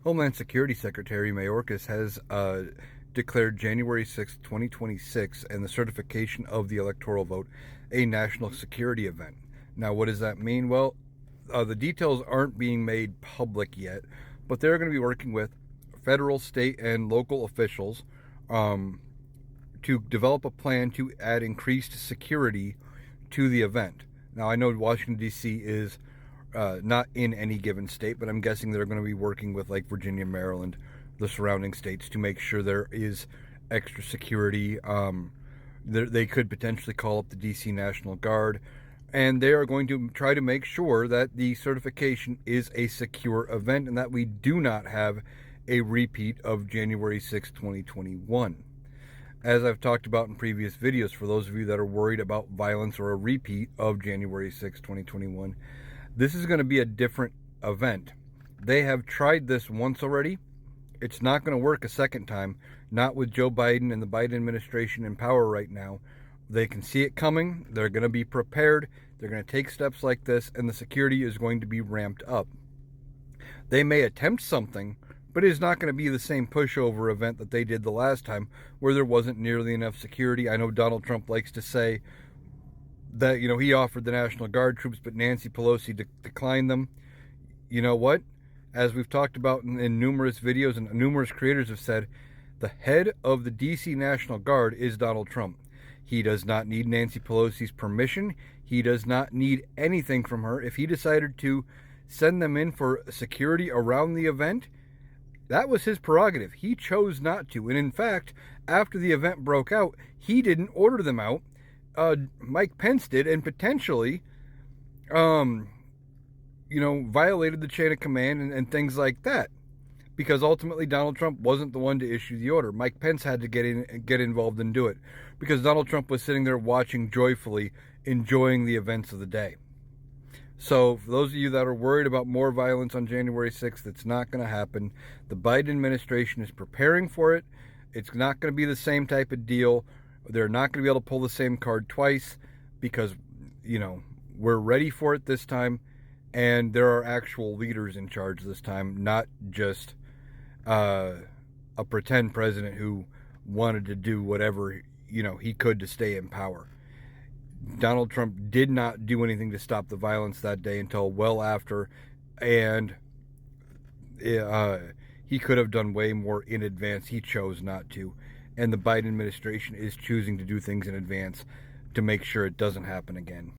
Homeland Security Secretary Mayorkas has declared January 6, 2026, and the certification of the electoral vote a national security event. Now, what does that mean? Well, the details aren't being made public yet, but they're going to be working with federal, state, and local officials to develop a plan to add increased security to the event. Now, I know Washington, D.C. is not in any given state, but I'm guessing they're going to be working with like Virginia, Maryland, the surrounding states to make sure there is extra security. They could potentially call up the DC National Guard, and they are going to try to make sure that the certification is a secure event and that we do not have a repeat of January 6, 2021. As I've talked about in previous videos, for those of you that are worried about violence or a repeat of January 6, 2021, this is going to be a different event. They have tried this once already. It's not going to work a second time, not with Joe Biden and the Biden administration in power right now. They can see it coming. They're going to be prepared. They're going to take steps like this, and the security is going to be ramped up. They may attempt something, but it is not going to be the same pushover event that they did the last time where there wasn't nearly enough security. I know Donald Trump likes to say that, he offered the National Guard troops, but Nancy Pelosi declined them. You know what? As we've talked about in numerous videos and numerous creators have said, the head of the DC National Guard is Donald Trump. He does not need Nancy Pelosi's permission. He does not need anything from her. If he decided to send them in for security around the event, that was his prerogative. He chose not to. And in fact, after the event broke out, he didn't order them out. Mike Pence did, and potentially, violated the chain of command and things like that. Because ultimately Donald Trump wasn't the one to issue the order. Mike Pence had to get involved and do it. Because Donald Trump was sitting there watching joyfully, enjoying the events of the day. So for those of you that are worried about more violence on January 6th, it's not going to happen. The Biden administration is preparing for it. It's not going to be the same type of deal. They're not going to be able to pull the same card twice because, we're ready for it this time. And there are actual leaders in charge this time, not just a pretend president who wanted to do whatever, he could to stay in power. Donald Trump did not do anything to stop the violence that day until well after, and he could have done way more in advance. He chose not to, and the Biden administration is choosing to do things in advance to make sure it doesn't happen again.